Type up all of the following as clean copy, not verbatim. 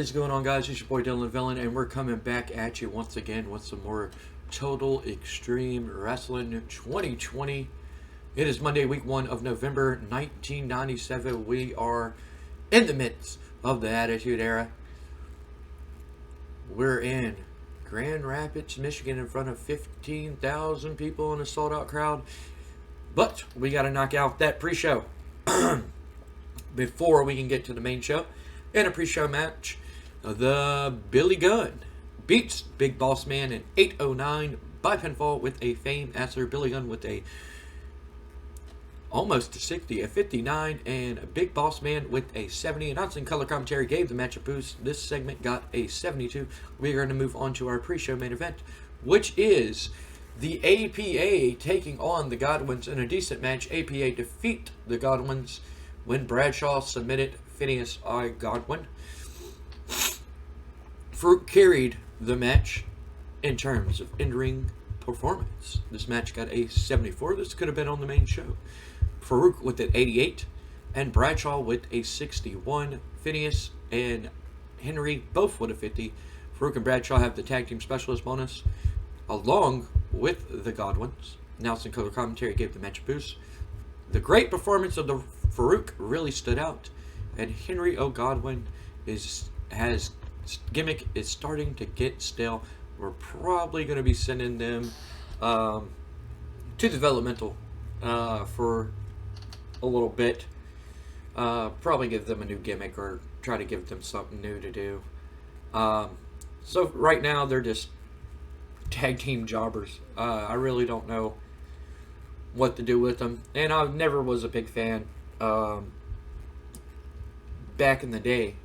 is going on, guys? It's your boy Dylan Villain, and we're coming back at you once again with some more Total Extreme Wrestling 2020. It is Monday, week 1 of November 1997. We are in the midst of the Attitude Era. We're in Grand Rapids, Michigan, in front of 15,000 people in a sold-out crowd. But we got to knock out that pre-show before we can get to the main show. In a pre-show match, the Billy Gunn beats Big Boss Man in 8:09 by pinfall with a Fame answer. Billy Gunn with a almost a 60, a 59, and a Big Boss Man with a 70. Announcing color commentary gave the match a boost. This segment got a 72. We're going to move on to our pre-show main event, which is the APA taking on the Godwins in a decent match. APA defeat the Godwins when Bradshaw submitted Phineas I. Godwin. Farouk carried the match in terms of in-ring performance. This match got a 74. This could have been on the main show. Farouk with an 88 and Bradshaw with a 61. Phineas and Henry both with a 50. Farouk and Bradshaw have the tag team specialist bonus along with the Godwins. Nelson color commentary gave the match a boost. The great performance of the Farouk really stood out, and Henry O. Godwin has gimmick is starting to get stale. We're probably going to be sending them to developmental for a little bit. Probably give them a new gimmick or try to give them something new to do. So right now they're just tag team jobbers. I really don't know what to do with them, and I never was a big fan. Back in the day,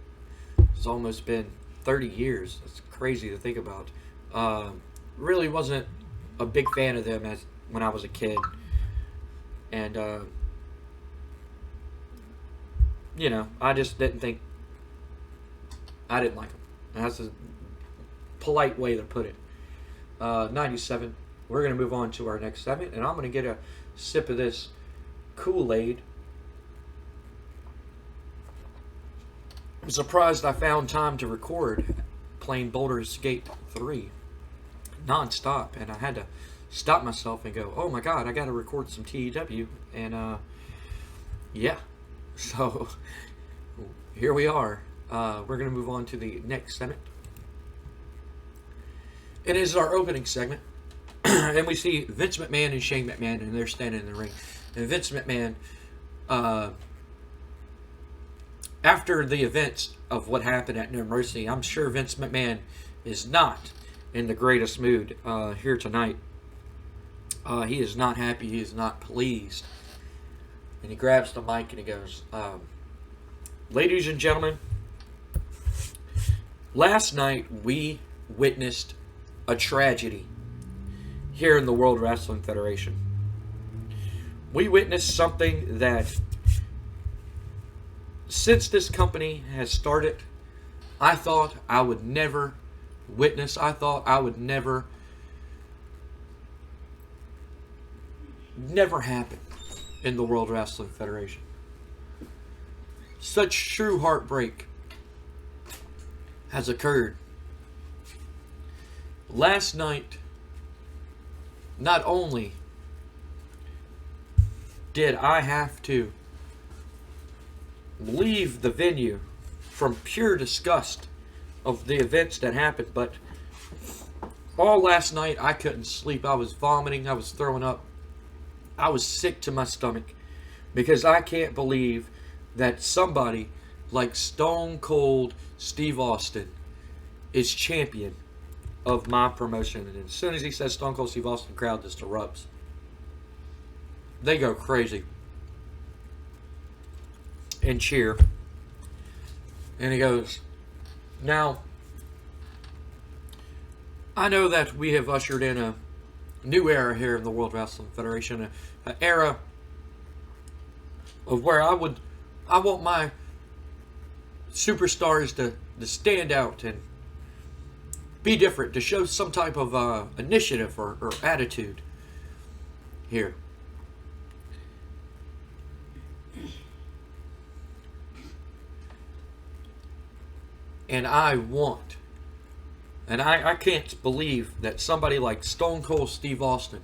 it's almost been 30 years. It's crazy to think about. Really wasn't a big fan of them when I was a kid, and I just didn't think I didn't like them. That's a polite way to put it. 97. We're gonna move on to our next segment, and I'm gonna get a sip of this Kool-Aid. I'm surprised I found time to record playing Baldur's Gate 3 non-stop, and I had to stop myself and go, oh my god, I gotta record some TEW, and yeah, so here we are. We're gonna move on to the next segment. It is our opening segment, and we see Vince McMahon and Shane McMahon, and they're standing in the ring, and Vince McMahon, after the events of what happened at No Mercy, I'm sure Vince McMahon is not in the greatest mood here tonight. He is not happy. He is not pleased. And he grabs the mic and he goes, ladies and gentlemen, last night we witnessed a tragedy here in the World Wrestling Federation. We witnessed something that, since this company has started, I thought I would never witness. I thought I would never happen in the World Wrestling Federation. Such true heartbreak has occurred. Last night, not only did I have to leave the venue from pure disgust of the events that happened, but all last night I couldn't sleep. I was vomiting, I was throwing up, I was sick to my stomach, because I can't believe that somebody like Stone Cold Steve Austin is champion of my promotion. And as soon as he says Stone Cold Steve Austin, the crowd just erupts. They go crazy and cheer. And he goes, now, I know that we have ushered in a new era here in the World Wrestling Federation, an era of where I want my superstars to stand out and be different, to show some type of initiative or attitude here. And I can't believe that somebody like Stone Cold Steve Austin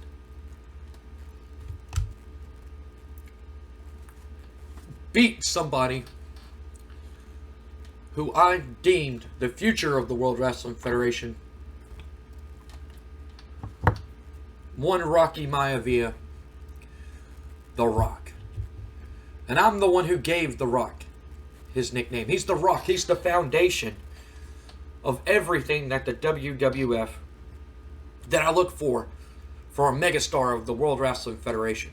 beat somebody who I deemed the future of the World Wrestling Federation, one Rocky Maivia, The Rock. And I'm the one who gave The Rock his nickname. He's The Rock. He's the foundation of everything that the WWF, that I look for a megastar of the World Wrestling Federation.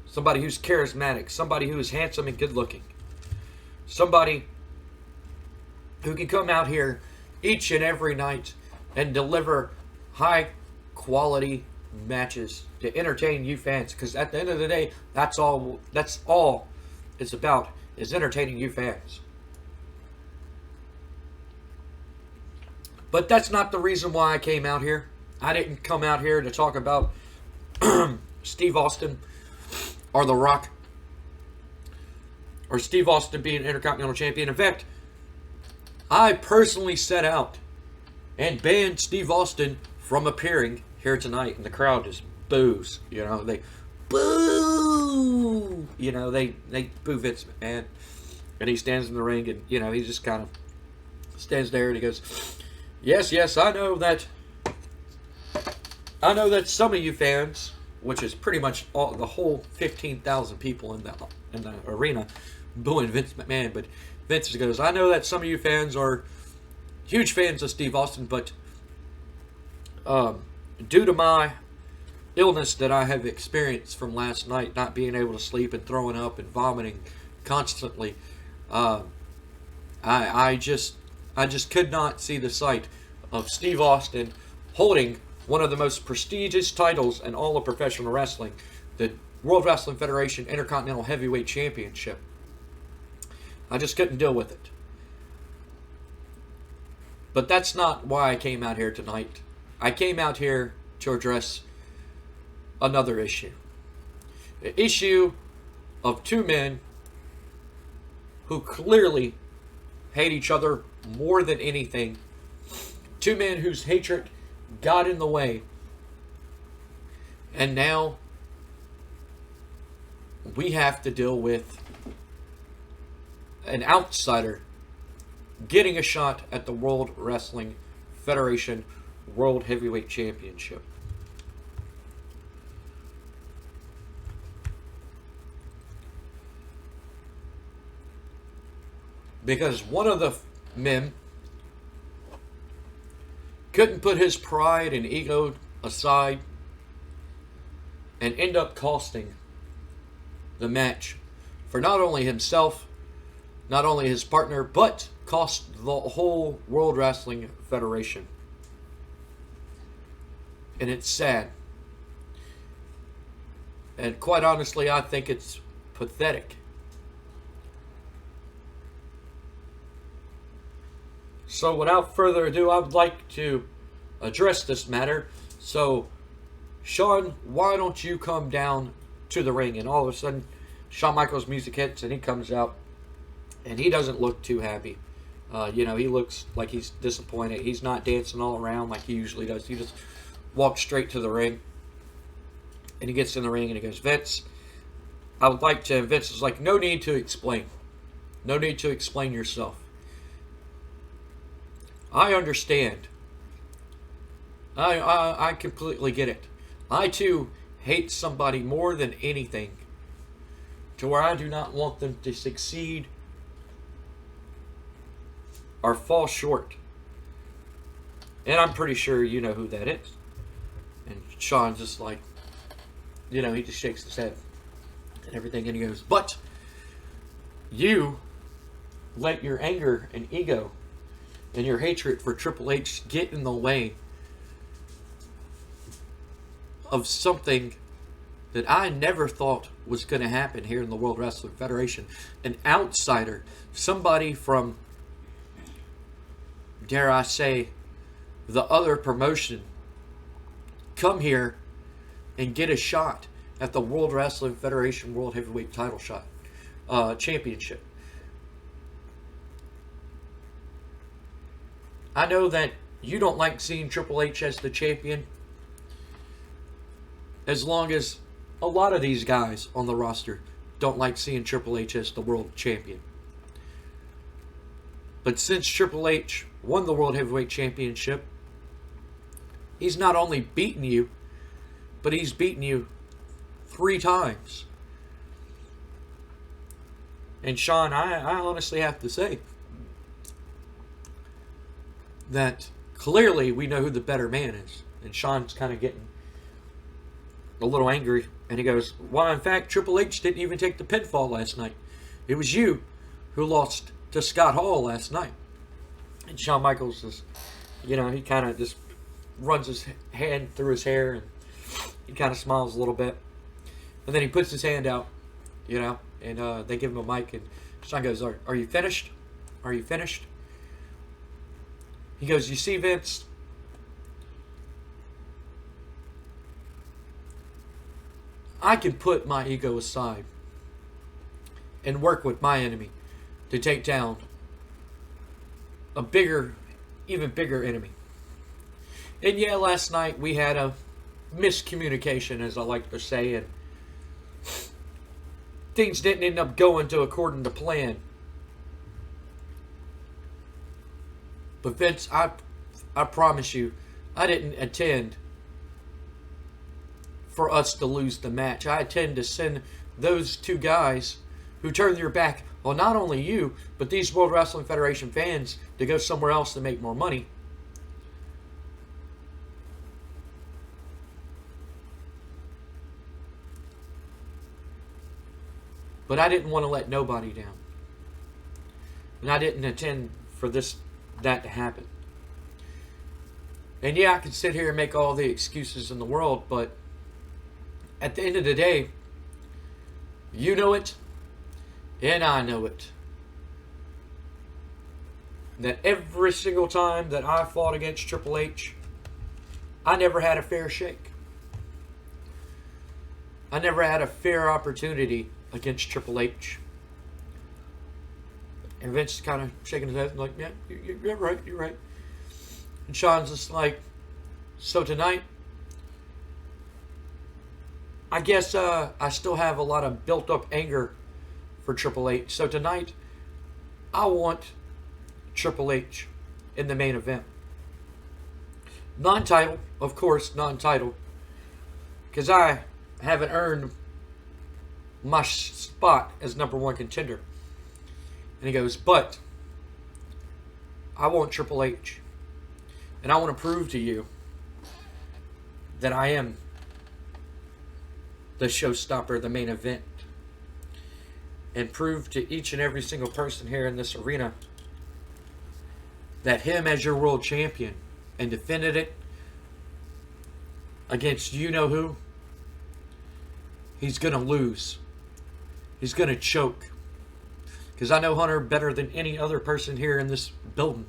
Somebody who's charismatic, somebody who is handsome and good looking, somebody who can come out here each and every night and deliver high quality matches to entertain you fans. Because at the end of the day, that's all it's about, is entertaining you fans. But that's not the reason why I came out here. I didn't come out here to talk about Steve Austin or The Rock, or Steve Austin being Intercontinental Champion. In fact, I personally set out and banned Steve Austin from appearing here tonight, and the crowd just boos. You know, they boo. You know, they boo Vince McMahon, and he stands in the ring, and you know, he just kind of stands there and he goes, "Yes, I know that some of you fans," which is pretty much the whole 15,000 people in the arena, booing Vince McMahon. But Vince goes, "I know that some of you fans are huge fans of Steve Austin, but due to my illness that I have experienced from last night, not being able to sleep and throwing up and vomiting constantly, I just could not see the sight of Steve Austin holding one of the most prestigious titles in all of professional wrestling, the World Wrestling Federation Intercontinental Heavyweight Championship. I just couldn't deal with it." But that's not why I came out here tonight. I came out here to address another issue. The issue of two men who clearly hate each other more than anything. Two men whose hatred got in the way. And now we have to deal with an outsider getting a shot at the World Wrestling Federation World Heavyweight Championship. Because one of the men couldn't put his pride and ego aside and end up costing the match for not only himself, not only his partner, but cost the whole World Wrestling Federation. And it's sad. And quite honestly, I think it's pathetic. So without further ado, I would like to address this matter. So, Shawn, why don't you come down to the ring? And all of a sudden, Shawn Michaels' music hits and he comes out. And he doesn't look too happy. He looks like he's disappointed. He's not dancing all around like he usually does. He just walks straight to the ring. And he gets in the ring and he goes, "Vince, I would like to..." Vince is like, "No need to explain. No need to explain yourself. I understand. I completely get it. I too hate somebody more than anything, to where I do not want them to succeed or fall short. And I'm pretty sure you know who that is." And Shawn's just like, he just shakes his head and everything, and he goes, "But you let your anger and ego and your hatred for Triple H get in the way of something that I never thought was going to happen here in the World Wrestling Federation. An outsider, somebody from, dare I say, the other promotion, come here and get a shot at the World Wrestling Federation World Heavyweight title shot, championship. I know that you don't like seeing Triple H as the champion, as long as a lot of these guys on the roster don't like seeing Triple H as the world champion. But since Triple H won the World Heavyweight Championship, he's not only beaten you, but he's beaten you 3 times. And Sean, I honestly have to say that clearly we know who the better man is. And Sean's kind of getting a little angry. And he goes, well, in fact, Triple H didn't even take the pinfall last night. It was you who lost to Scott Hall last night. And Shawn Michaels is, he kind of just runs his hand through his hair and he kind of smiles a little bit. And then he puts his hand out, and they give him a mic, and Shawn goes, are you finished? Are you finished? He goes, you see, Vince, I can put my ego aside and work with my enemy to take down a bigger, even bigger enemy. And yeah, last night we had a miscommunication, as I like to say, and things didn't end up going according to plan. But Vince, I promise you, I didn't intend for us to lose the match. I intend to send those 2 guys who turned their back on not only you, but these World Wrestling Federation fans to go somewhere else to make more money. But I didn't want to let nobody down. And I didn't intend for that to happen. And yeah, I could sit here and make all the excuses in the world, but at the end of the day, you know it, and I know it, that every single time that I fought against Triple H, I never had a fair shake. I never had a fair opportunity against Triple H. And Vince is kind of shaking his head like, yeah, you're right, you're right. And Sean's just like, so tonight, I guess I still have a lot of built up anger for Triple H. So tonight, I want Triple H in the main event. Non-title, of course, non-title. Because I haven't earned my spot as #1 contender. And he goes, but I want Triple H. And I want to prove to you that I am the showstopper, the main event. And prove to each and every single person here in this arena that him as your world champion and defended it against you-know-who, he's going to lose. He's going to choke. Because I know Hunter better than any other person here in this building.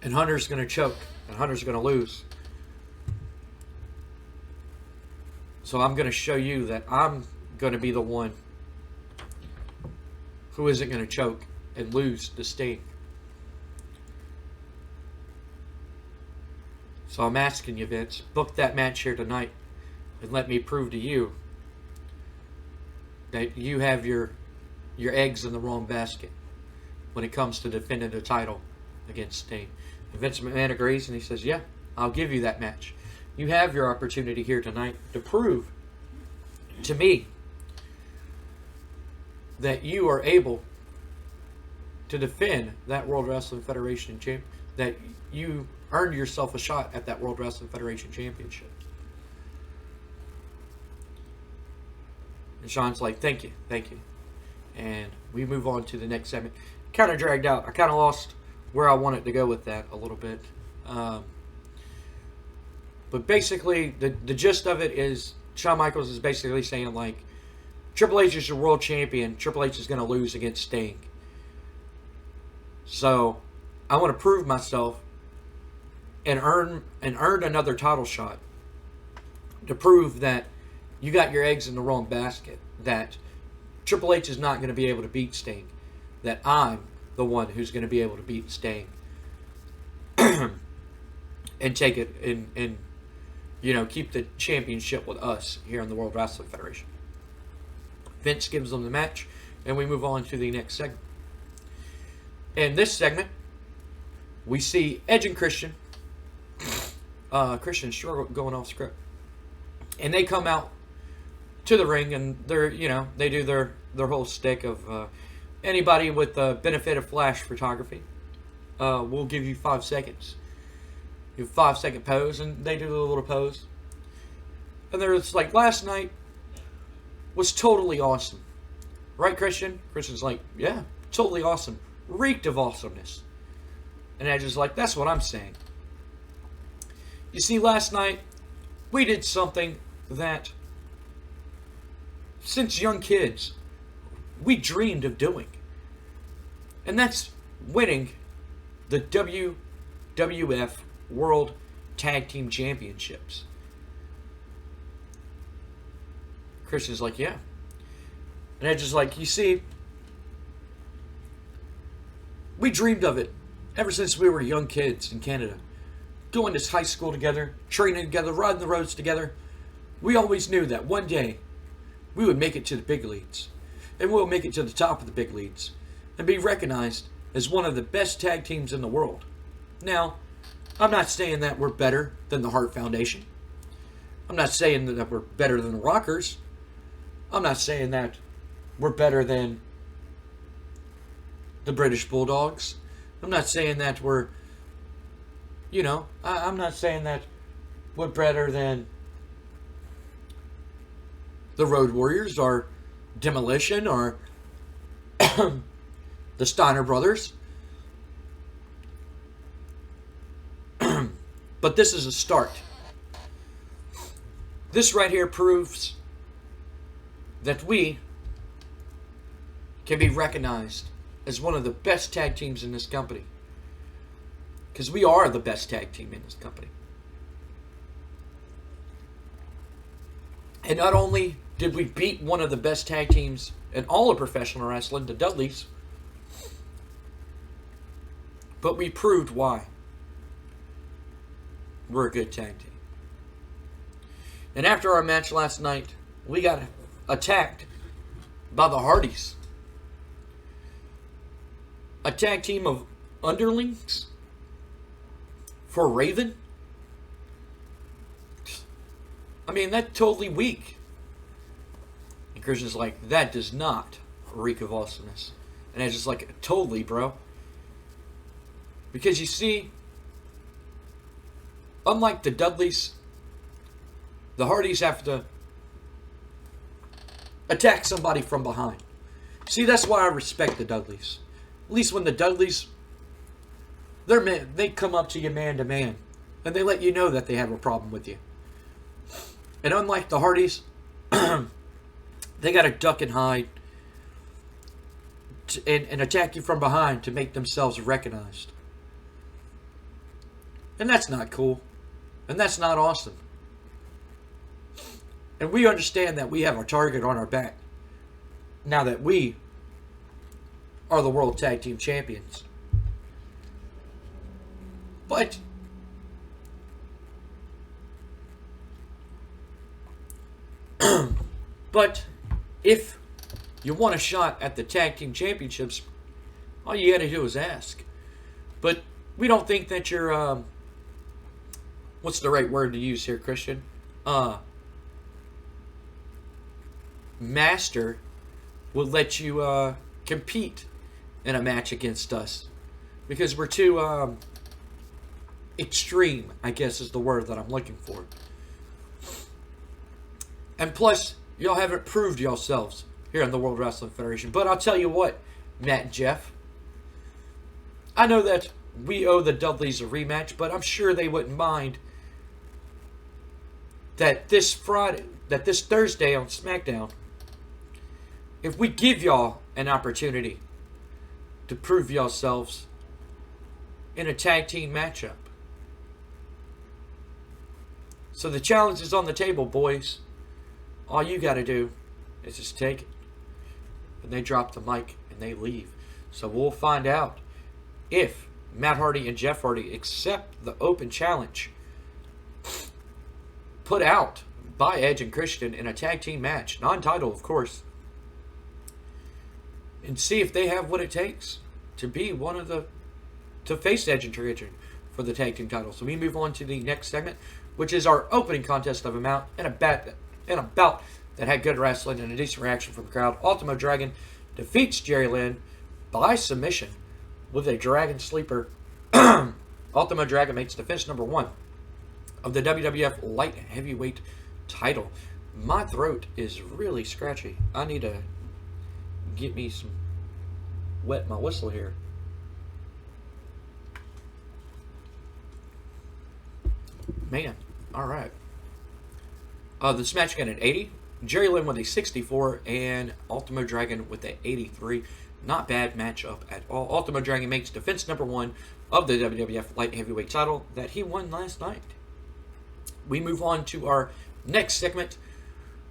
And Hunter's going to choke. And Hunter's going to lose. So I'm going to show you that I'm going to be the one who isn't going to choke and lose to Sting. So I'm asking you, Vince, book that match here tonight and let me prove to you that you have your eggs in the wrong basket when it comes to defending the title against Sting. And Vince McMahon agrees and he says, yeah, I'll give you that match. You have your opportunity here tonight to prove to me that you are able to defend that World Wrestling Federation champ, that you earned yourself a shot at that World Wrestling Federation Championship. And Sean's like, thank you. And we move on to the next segment. Kind of dragged out. I kind of lost where I wanted to go with that a little bit. But basically, the gist of it is Shawn Michaels is basically saying, like, Triple H is your world champion. Triple H is going to lose against Sting. So, I want to prove myself and earn another title shot to prove that you got your eggs in the wrong basket. That Triple H is not going to be able to beat Sting. That I'm the one who's going to be able to beat Sting and take it and keep the championship with us here in the World Wrestling Federation. Vince gives them the match, and we move on to the next segment. In this segment, we see Edge and Christian. Christian's sure going off script. And they come out to the ring, and they do their whole stick of anybody with the benefit of flash photography. We'll give you 5 seconds. You 5-second pose, and they do the little pose. And they're just like, last night was totally awesome. Right, Christian? Christian's like, yeah, totally awesome. Reeked of awesomeness. And Edge is like, that's what I'm saying. You see, last night, we did something that, since young kids, we dreamed of doing. And that's winning the WWF World Tag Team Championships. Christian's like, yeah. And Edge is like, you see, we dreamed of it ever since we were young kids in Canada. Going to high school together, training together, riding the roads together. We always knew that one day we would make it to the big leagues. And we'll make it to the top of the big leagues and be recognized as one of the best tag teams in the world. Now, I'm not saying that we're better than the Hart Foundation. I'm not saying that we're better than the Rockers. I'm not saying that we're better than the British Bulldogs. I'm not saying that we're, I'm not saying that we're better than the Road Warriors or Demolition or the Steiner Brothers. But this is a start. This right here proves that we can be recognized as one of the best tag teams in this company. Because we are the best tag team in this company. And not only did we beat one of the best tag teams in all of professional wrestling, the Dudleys, but we proved why we're a good tag team. And after our match last night, we got attacked by the Hardys. A tag team of underlings for Raven? I mean, that's totally weak. And Christian's like, that does not reek of awesomeness. And Edge is like, totally, bro. Because you see, unlike the Dudleys, the Hardys have to attack somebody from behind. See, that's why I respect the Dudleys. At least when the Dudleys, they come up to you man to man, and they let you know that they have a problem with you. And unlike the Hardys, they got to duck and hide and attack you from behind to make themselves recognized. And that's not cool. And that's not awesome. And we understand that we have our target on our back now that we are the World Tag Team Champions. But if you want a shot at the Tag Team Championships, all you gotta do is ask. But we don't think that you're, what's the right word to use here, Christian? Master will let you compete in a match against us. Because we're too extreme, I guess is the word that I'm looking for. And plus, y'all haven't proved yourselves here in the World Wrestling Federation. But I'll tell you what, Matt and Jeff, I know that we owe the Dudleys a rematch, but I'm sure they wouldn't mind that this Thursday on SmackDown, if we give y'all an opportunity to prove yourselves in a tag team matchup. So the challenge is on the table, boys. All you got to do is just take it. And they drop the mic and they leave. So we'll find out if Matt Hardy and Jeff Hardy accept the open challenge put out by Edge and Christian in a tag team match, non-title of course, and see if they have what it takes to be to face Edge and Christian for the tag team title. So we move on to the next segment, which is our opening contest of a bout that had good wrestling and a decent reaction from the crowd. Ultimo Dragon defeats Jerry Lynn by submission with a Dragon Sleeper. Ultimo Dragon makes defense number 1 of the WWF Light Heavyweight title. My throat is really scratchy. I need to get me some wet my whistle here. Man, alright. This match got an 80. Jerry Lynn with a 64 and Ultimo Dragon with a 83. Not bad matchup at all. Ultimo Dragon makes defense number 1 of the WWF Light Heavyweight title that he won last night. We move on to our next segment,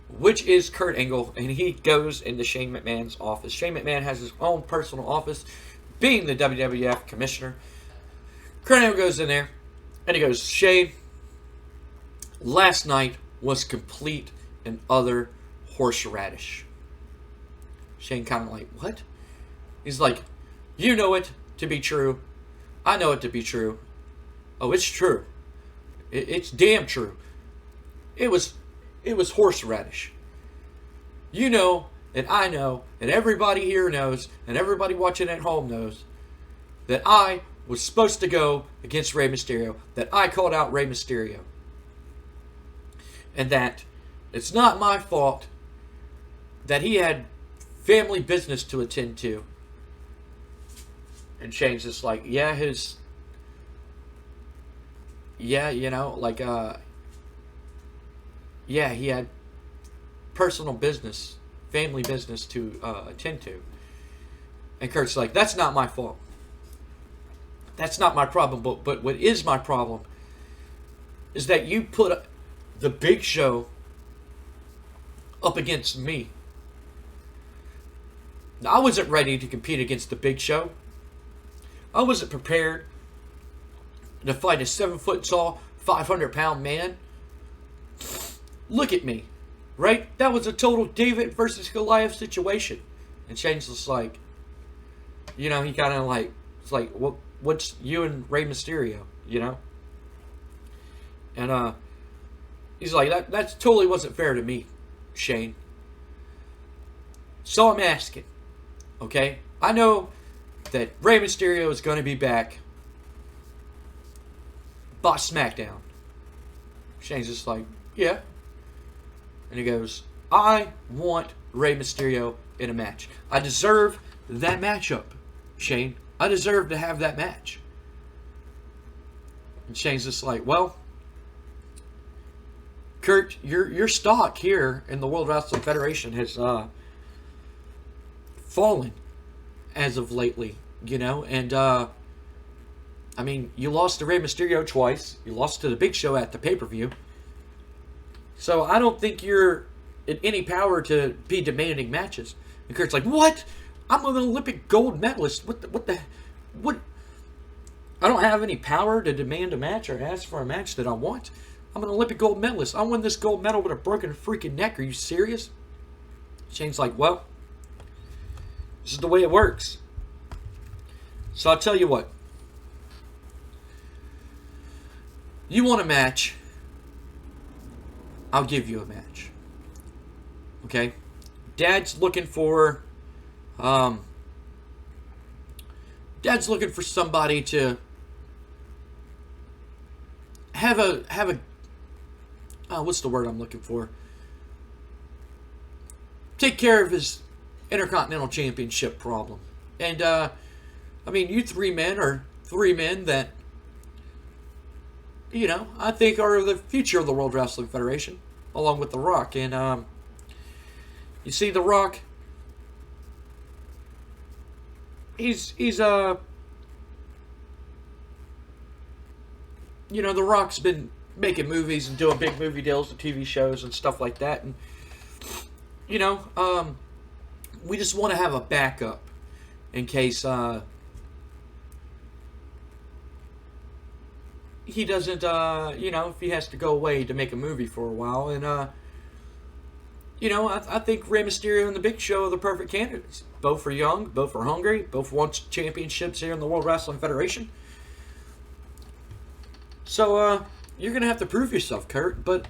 which is Kurt Angle, and he goes into Shane McMahon's office. Shane McMahon has his own personal office, being the WWF commissioner. Kurt Angle goes in there, and he goes, Shane, last night was complete and utter horseradish. Shane kind of like, what? He's like, you know it to be true. I know it to be true. Oh, it's true. It's damn true. It was horseradish. You know, and I know, and everybody here knows, and everybody watching at home knows, that I was supposed to go against Rey Mysterio, that I called out Rey Mysterio. And that it's not my fault that he had family business to attend to. And Shane's just like, yeah, he had personal business, family business to attend to. And Kurt's like, that's not my fault. That's not my problem. But what is my problem is that you put the Big Show up against me. Now, I wasn't ready to compete against the Big Show. I wasn't prepared to fight a 7-foot tall, 500-pound man. Look at me, right? That was a total David versus Goliath situation. And Shane's just like, he kind of like, it's like, what's you and Rey Mysterio, And he's like, that totally wasn't fair to me, Shane. So I'm asking, okay? I know that Rey Mysterio is going to be back by SmackDown. Shane's just like, yeah. And he goes, I want Rey Mysterio in a match. I deserve that matchup, Shane. I deserve to have that match. And Shane's just like, well, Kurt, your stock here in the World Wrestling Federation has fallen as of lately, and you lost to Rey Mysterio twice. You lost to the Big Show at the pay-per-view. So I don't think you're in any power to be demanding matches. And Kurt's like, what? I'm an Olympic gold medalist. What? I don't have any power to demand a match or ask for a match that I want. I'm an Olympic gold medalist. I won this gold medal with a broken freaking neck. Are you serious? Shane's like, well, this is the way it works. So I'll tell you what. You want a match, I'll give you a match. Okay? Dad's looking for somebody to have a what's the word I'm looking for? Take care of his Intercontinental Championship problem. And you three men are three men that I think are the future of the World Wrestling Federation, along with The Rock. And you see, The Rock, he's The Rock's been making movies and doing big movie deals and TV shows and stuff like that. And we just want to have a backup. in case he doesn't, if he has to go away to make a movie for a while. And, I think Rey Mysterio and the Big Show are the perfect candidates. Both are young, both are hungry, both won championships here in the World Wrestling Federation. So, you're going to have to prove yourself, Kurt, but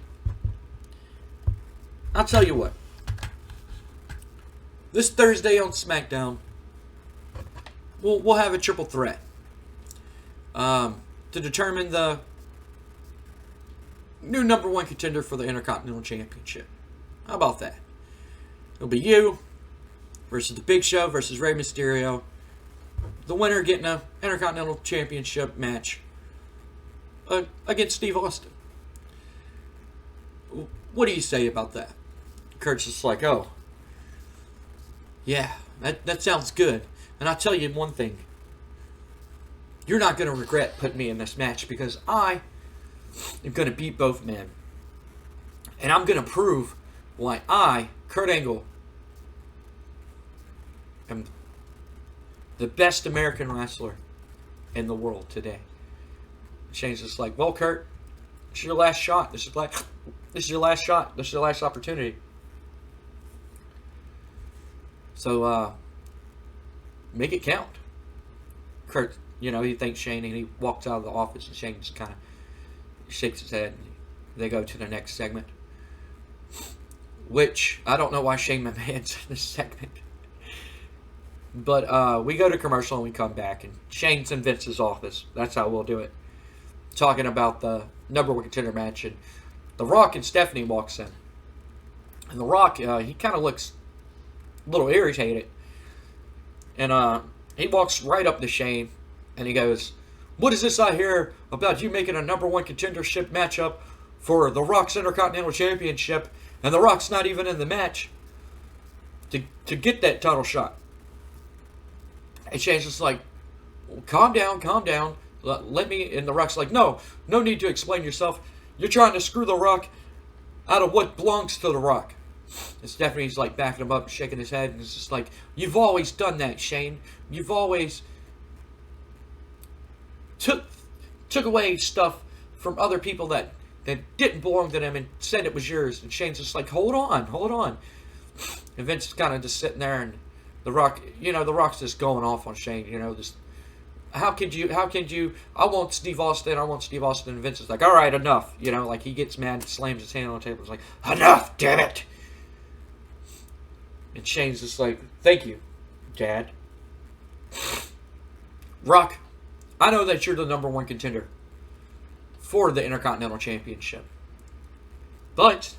I'll tell you what. This Thursday on SmackDown, we'll have a triple threat to determine the new number one contender for the Intercontinental Championship. How about that? It'll be you versus the Big Show versus Rey Mysterio. The winner getting an Intercontinental Championship match against Steve Austin. What do you say about that? Kurt's just like, oh, yeah, that sounds good. And I'll tell you one thing. You're not going to regret putting me in this match because I am going to beat both men. And I'm going to prove why I, Kurt Angle, am the best American wrestler in the world today. Shane's just like, well, Kurt, this is your last shot. This is your last shot. This is your last opportunity. So, make it count. Kurt, he thanks Shane and he walks out of the office and Shane just kind of shakes his head and they go to the next segment. Which, I don't know why Shane McMahon's in this segment. But we go to commercial and we come back and Shane's in Vince's office. That's how we'll do it. Talking about the number one contender match, and The Rock and Stephanie walks in. And The Rock, he kind of looks a little irritated. And he walks right up to Shane and he goes, what is this I hear about you making a number one contendership matchup for The Rock's Intercontinental Championship, and The Rock's not even in the match to get that title shot? And Shane's just like, well, calm down. Let me. And The Rock's like, no need to explain yourself. You're trying to screw The Rock out of what belongs to The Rock. And Stephanie's like backing him up, shaking his head, and it's just like, you've always done that, Shane. You've always took away stuff from other people that didn't belong to them and said it was yours. And Shane's just like, hold on. And Vince is kind of just sitting there, and The Rock, The Rock's just going off on Shane, just, how could you, I want Steve Austin. And Vince is like, all right, enough. Like he gets mad and slams his hand on the table. He's like, enough, damn it. And Shane's just like, thank you, Dad. Rock, I know that you're the number one contender for the Intercontinental Championship. But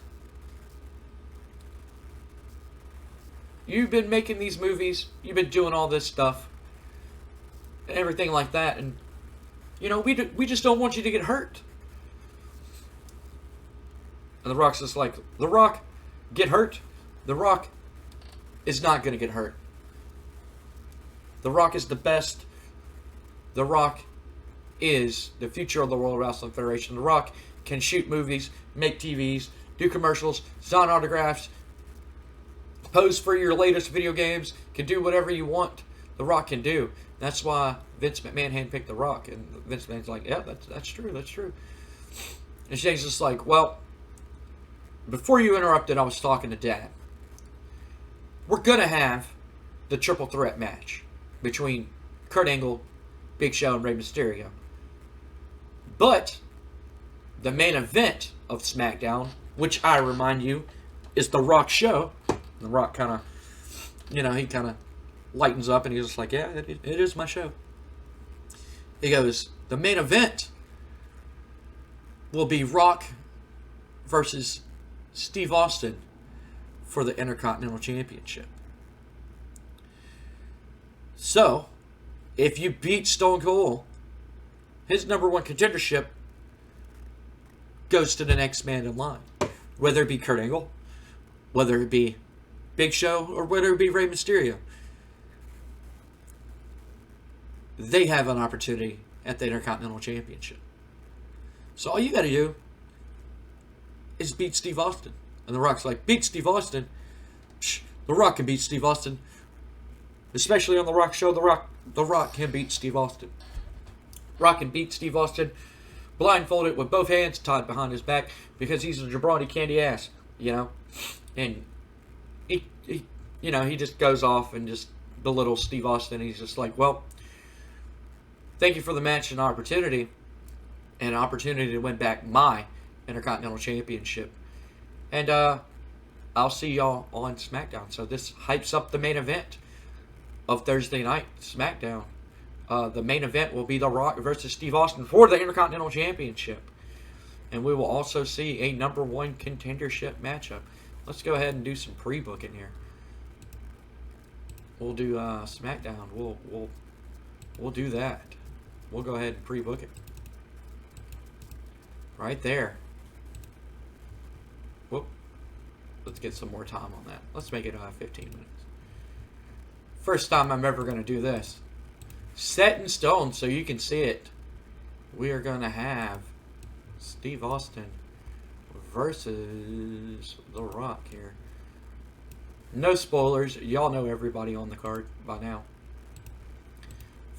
you've been making these movies, you've been doing all this stuff, and everything like that, and, we just don't want you to get hurt. And The Rock's just like, The Rock, get hurt? The Rock is not going to get hurt. The Rock is the best. The Rock is the future of the World Wrestling Federation. The Rock can shoot movies, make TVs, do commercials, sign autographs, pose for your latest video games, can do whatever you want. The Rock can do. That's why Vince McMahon handpicked The Rock. And Vince McMahon's like, yeah, that's true. And Shane's just like, well, before you interrupted, I was talking to Dad. We're going to have the triple threat match between Kurt Angle, Big Show, and Rey Mysterio. But the main event of SmackDown, which I remind you is The Rock show. The Rock kind of, he kind of lightens up and he's just like, yeah, it is my show. He goes, the main event will be Rock versus Steve Austin for the Intercontinental Championship. So, if you beat Stone Cold, his number one contendership goes to the next man in line. Whether it be Kurt Angle, whether it be Big Show, or whether it be Rey Mysterio. They have an opportunity at the Intercontinental Championship. So all you got to do is beat Steve Austin. And The Rock's like, beat Steve Austin? Psh, The Rock can beat Steve Austin especially on the Rock show. The Rock can beat Steve Austin. Rock can beat Steve Austin blindfolded with both hands tied behind his back because he's a jabroni candy ass, you know. And he he just goes off and just belittles Steve Austin. He's just like, well, thank you for the match and opportunity to win back my Intercontinental Championship. And I'll see y'all on SmackDown. So this hypes up the main event of Thursday night SmackDown. The main event will be The Rock versus Steve Austin for the Intercontinental Championship. And we will also see a number one contendership matchup. Let's go ahead and do some pre-booking here. We'll do SmackDown. We'll do that. We'll go ahead and pre-book it. Right there. Whoop. Let's get some more time on that. Let's make it 15 minutes. First time I'm ever going to do this. Set in stone so you can see it. We are going to have Steve Austin versus The Rock here. No spoilers. Y'all know everybody on the card by now.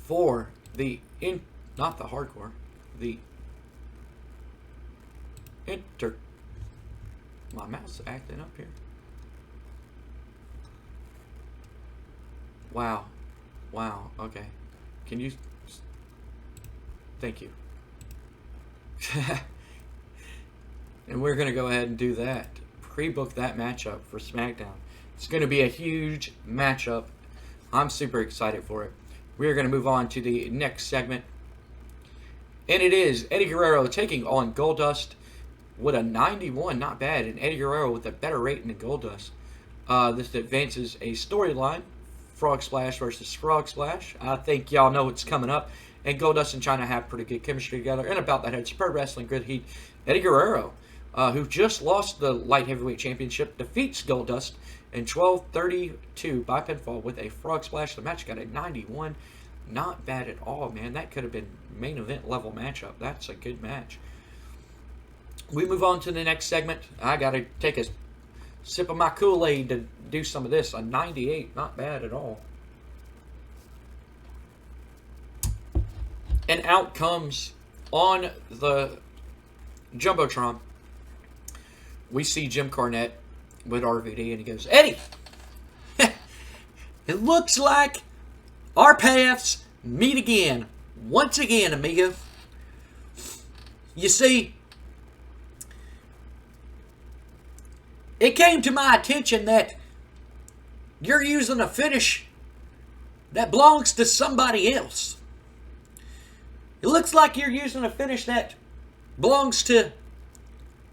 For the not the hardcore, the my mouse is acting up here. Wow. Okay. Can you? Thank you. And we're going to go ahead and do that. Pre-book that matchup for SmackDown. It's going to be a huge matchup. I'm super excited for it. We're going to move on to the next segment. And it is Eddie Guerrero taking on Goldust with a 91. Not bad. And Eddie Guerrero with a better rating than Goldust. This advances a storyline. Frog Splash versus Frog Splash. I think y'all know what's coming up. And Goldust and China have pretty good chemistry together. And about that, it's Pro Wrestling Good Heat. Eddie Guerrero, who just lost the Light Heavyweight Championship, defeats Goldust in 12:32 by pinfall with a Frog Splash. The match got a 91. Not bad at all, man. That could have been main event level matchup. That's a good match. We move on to the next segment. I got to take a sip of my Kool-Aid to do some of this. A 98. Not bad at all. And out comes on the Jumbotron. We see Jim Cornette with RVD, and he goes, Eddie, it looks like our paths meet again. Once again, amigo. You see, it came to my attention that you're using a finish that belongs to somebody else. It looks like you're using a finish that belongs to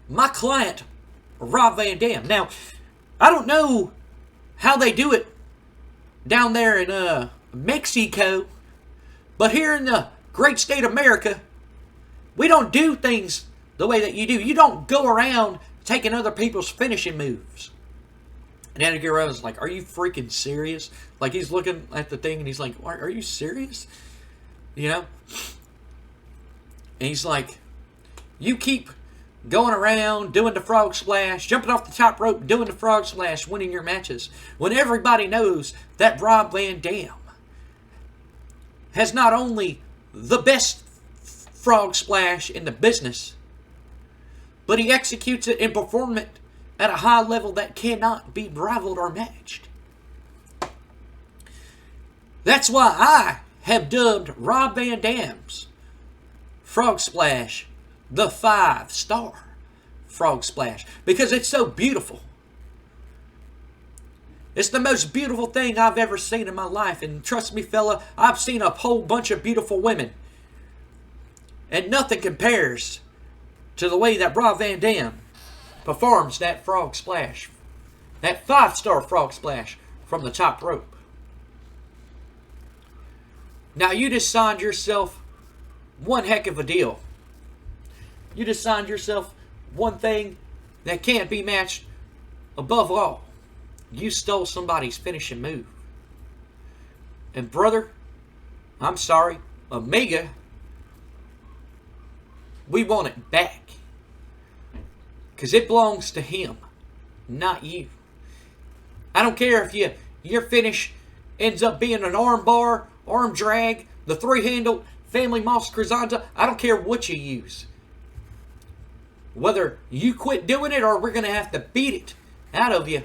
my client, Rob Van Dam. Now, I don't know how they do it down there in Mexico, but here in the great state of America, we don't do things the way that you do. You don't go around taking other people's finishing moves. And Eddie Guerrero's like, are you freaking serious? Like, he's looking at the thing and he's like, are you serious? You know? And he's like, you keep going around doing the frog splash, jumping off the top rope, doing the frog splash, winning your matches, when everybody knows that Rob Van Dam has not only the best frog splash in the business, but he executes it and performs it at a high level that cannot be rivaled or matched. That's why I have dubbed Rob Van Dam's Frog Splash the 5-star Frog Splash, because it's so beautiful. It's the most beautiful thing I've ever seen in my life, and trust me, fella, I've seen a whole bunch of beautiful women, and nothing compares to the way that Rob Van Dam performs that Frog Splash, that 5-star Frog Splash from the top rope. Now, you just signed yourself one heck of a deal. You just signed yourself one thing that can't be matched. Above all, you stole somebody's finishing move. And brother, I'm sorry, Omega, we want it back. Because it belongs to him, not you. I don't care if your finish ends up being an arm bar, arm drag, the three-handle, family moss crescenta. I don't care what you use. Whether you quit doing it or we're going to have to beat it out of you,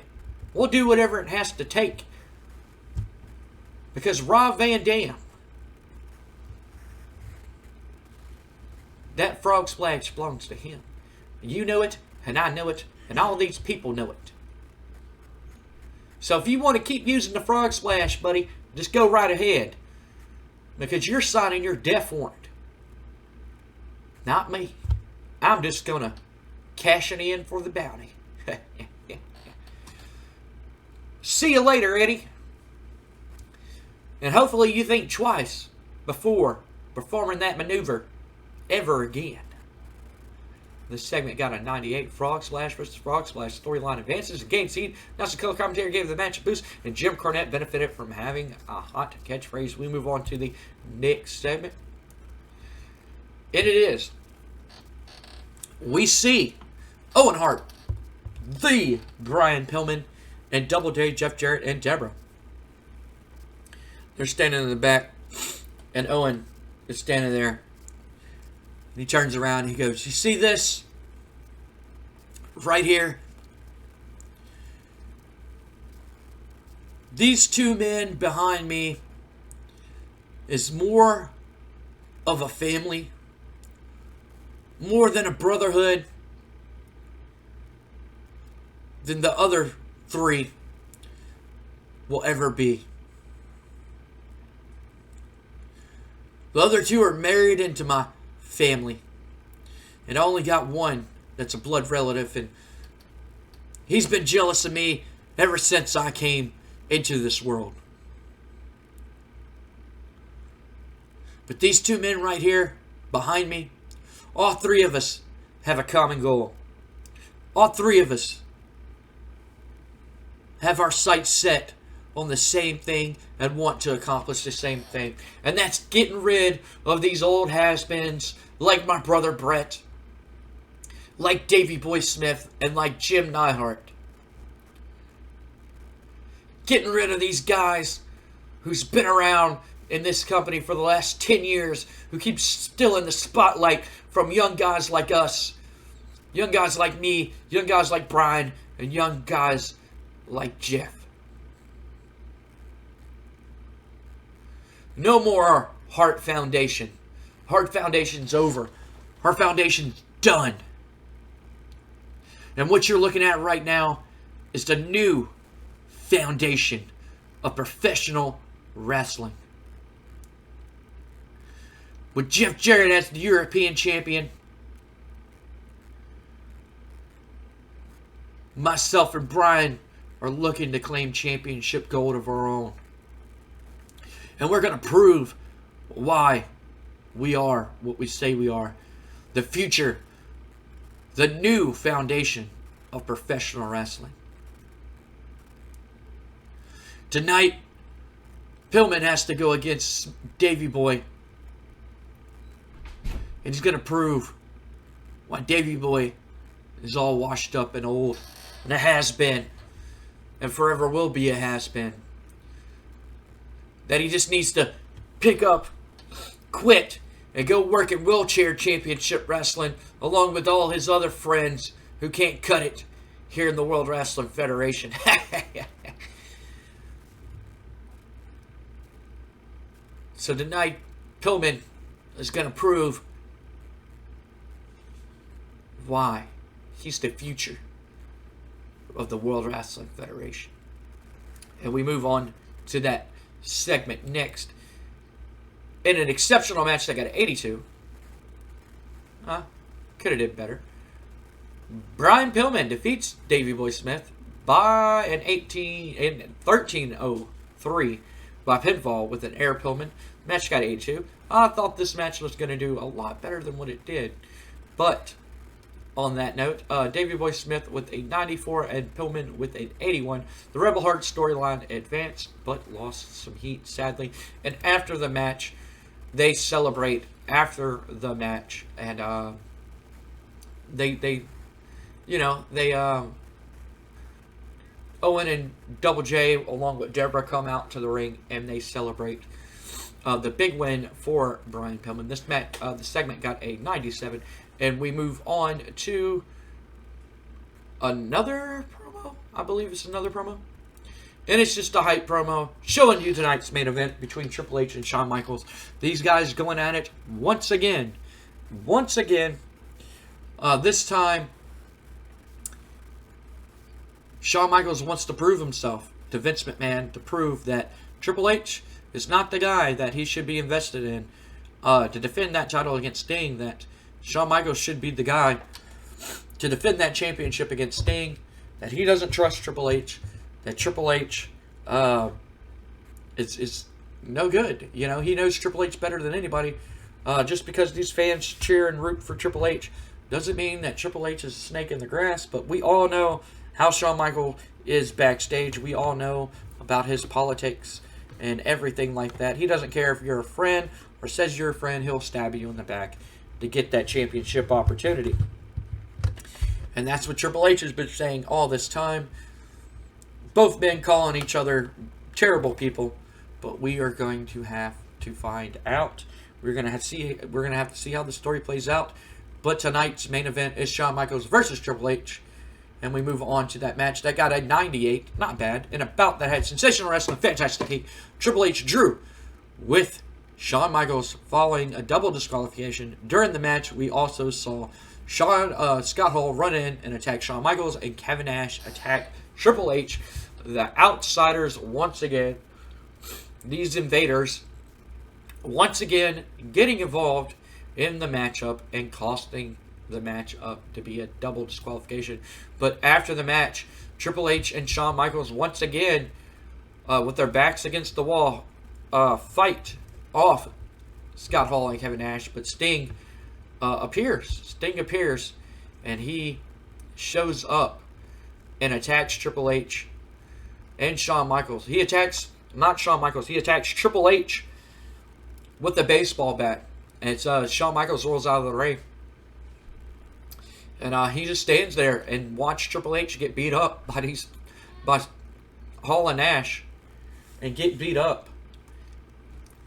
we'll do whatever it has to take. Because Rob Van Dam, that frog splash belongs to him. You know it, and I know it, and all these people know it. So if you want to keep using the frog splash, buddy, just go right ahead. Because you're signing your death warrant. Not me. I'm just going to cash it in for the bounty. See you later, Eddie. And hopefully you think twice before performing that maneuver ever again. This segment got a 98. Frog Splash versus Frog Splash storyline advances and gained seed. National color commentary gave the match a boost, and Jim Cornette benefited from having a hot catchphrase. We move on to the next segment. And it is, we see Owen Hart, the Brian Pillman, and Double J, Jeff Jarrett, and Deborah. They're standing in the back, and Owen is standing there. And he turns around and he goes, you see this? Right here? These two men behind me is more of a family, more than a brotherhood, than the other three will ever be. The other two are married into my family, and I only got one that's a blood relative, and he's been jealous of me ever since I came into this world. But these two men right here behind me, all three of us have a common goal. All three of us have our sights set on the same thing and want to accomplish the same thing. And that's getting rid of these old has-beens like my brother Brett, like Davey Boy Smith, and like Jim Neihart. Getting rid of these guys who's been around in this company for the last 10 years, who keep still in the spotlight from young guys like us, young guys like me, young guys like Brian, and young guys like Jeff. No more Hart Foundation. Hart Foundation's over. Hart Foundation's done. And what you're looking at right now is the new foundation of professional wrestling. With Jeff Jarrett as the European champion, myself and Brian are looking to claim championship gold of our own. And we're going to prove why we are what we say we are. The future, the new foundation of professional wrestling. Tonight, Pillman has to go against Davey Boy. And he's going to prove why Davey Boy is all washed up and old. And a has-been. And forever will be a has-been. That he just needs to pick up, quit, and go work at Wheelchair Championship Wrestling along with all his other friends who can't cut it here in the World Wrestling Federation. So tonight, Pillman is going to prove why he's the future of the World Wrestling Federation. And we move on to that segment next. In an exceptional match that got an 82. Could have did better. Brian Pillman defeats Davey Boy Smith by an 13:03 by pinfall with an Air Pillman. Match got 82. I thought this match was going to do a lot better than what it did. But on that note, Davey Boy Smith with a 94 and Pillman with an 81. The Rebel Heart storyline advanced, but lost some heat, sadly. And after the match, they celebrate after the match, and Owen and Double J, along with Deborah, come out to the ring and they celebrate the big win for Brian Pillman. This the segment got a 97, and we move on to another promo. I believe it's another promo. And it's just a hype promo showing you tonight's main event between Triple H and Shawn Michaels. These guys going at it once again. Once again. This time, Shawn Michaels wants to prove himself to Vince McMahon, to prove that Triple H is not the guy that he should be invested in to defend that title against Sting, that Shawn Michaels should be the guy to defend that championship against Sting, that he doesn't trust Triple H, that Triple H is no good. You know, he knows Triple H better than anybody. Just because these fans cheer and root for Triple H doesn't mean that Triple H is a snake in the grass, but we all know how Shawn Michaels is backstage. We all know about his politics and everything like that. He doesn't care if you're a friend or says you're a friend, he'll stab you in the back to get that championship opportunity. And that's what Triple H has been saying all this time. Both men calling each other terrible people, but we are going to have to find out. We're gonna have to see how the story plays out. But tonight's main event is Shawn Michaels versus Triple H. And we move on to that match. That got a 98. Not bad. In a bout that had sensational wrestling, fantastic heat. Triple H drew with Shawn Michaels following a double disqualification. During the match, we also saw Scott Hall run in and attack Shawn Michaels, and Kevin Nash attack Triple H. The outsiders, once again, these invaders, once again, getting involved in the matchup and costing the match up to be a double disqualification. But after the match, Triple H and Shawn Michaels once again, with their backs against the wall, fight off Scott Hall and Kevin Nash. But Sting appears. Sting appears, and he shows up and attacks Triple H and Shawn Michaels. He attacks, not Shawn Michaels, he attacks Triple H with a baseball bat. And it's Shawn Michaels rolls out of the ring. And he just stands there and watches Triple H get beat up by Hall and Nash and get beat up.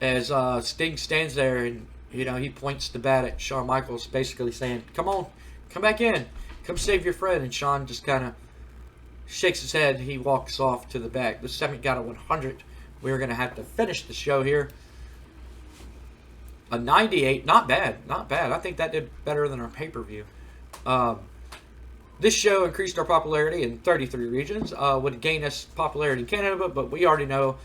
As Sting stands there and, you know, he points the bat at Shawn Michaels, basically saying, "Come on, come back in. Come save your friend." And Shawn just kind of shakes his head. He walks off to the back. This segment got a 100. We're going to have to finish the show here. A 98. Not bad. Not bad. I think that did better than our pay-per-view. This show increased our popularity in 33 regions. Would gain us popularity in Canada, but we already know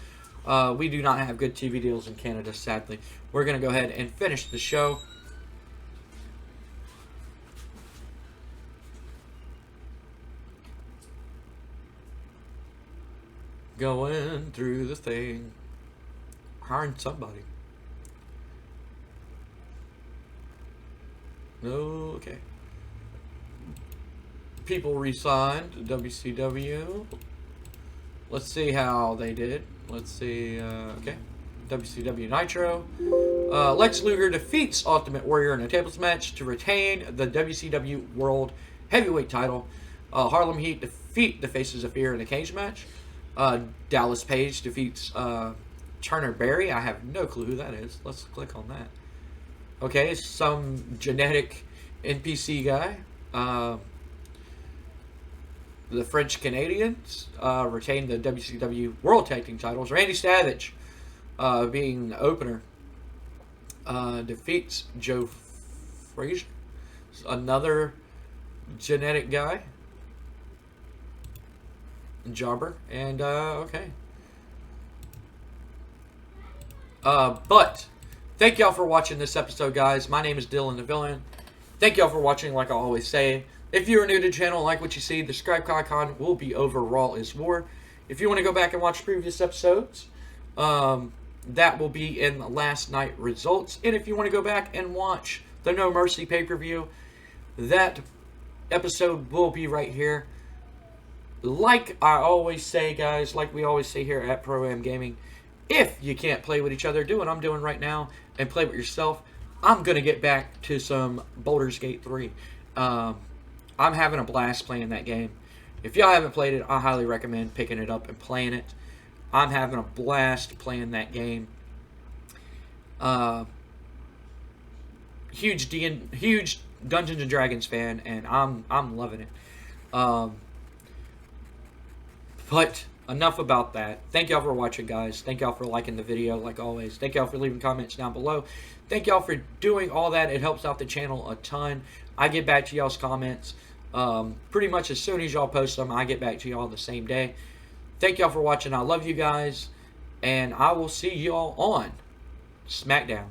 we do not have good TV deals in Canada, sadly. We're going to go ahead and finish the show. Going through the thing. Hiring somebody. Okay. People re-signed WCW. Let's see how they did. Let's see. Okay. WCW Nitro. Lex Luger defeats Ultimate Warrior in a tables match to retain the WCW World Heavyweight title. Harlem Heat defeat the Faces of Fear in a cage match. Dallas Page defeats Turner Berry. I have no clue who that is. Let's click on that. Okay, some genetic NPC guy. The French Canadians retain the WCW World Tag Team titles. Randy Savage, being the opener, defeats Joe Frazier, another genetic guy. Jobber. And, okay. But thank y'all for watching this episode, guys. My name is Dylan the Villain. Thank y'all for watching, like I always say. If you are new to the channel and like what you see, the subscribe icon will be over Raw is War. If you want to go back and watch previous episodes, that will be in the last night results. And if you want to go back and watch the No Mercy pay-per-view, that episode will be right here. Like I always say, guys, like we always say here at Pro Am Gaming, if you can't play with each other, do what I'm doing right now and play with yourself. I'm going to get back to some Baldur's Gate 3. I'm having a blast playing that game. If y'all haven't played it, I highly recommend picking it up and playing it. I'm having a blast playing that game. Huge Dungeons and Dragons fan, and I'm loving it. But enough about that. Thank y'all for watching, guys. Thank y'all for liking the video, like always. Thank y'all for leaving comments down below. Thank y'all for doing all that. It helps out the channel a ton. I get back to y'all's comments pretty much as soon as y'all post them. I get back to y'all the same day. Thank y'all for watching. I love you guys, and I will see y'all on SmackDown.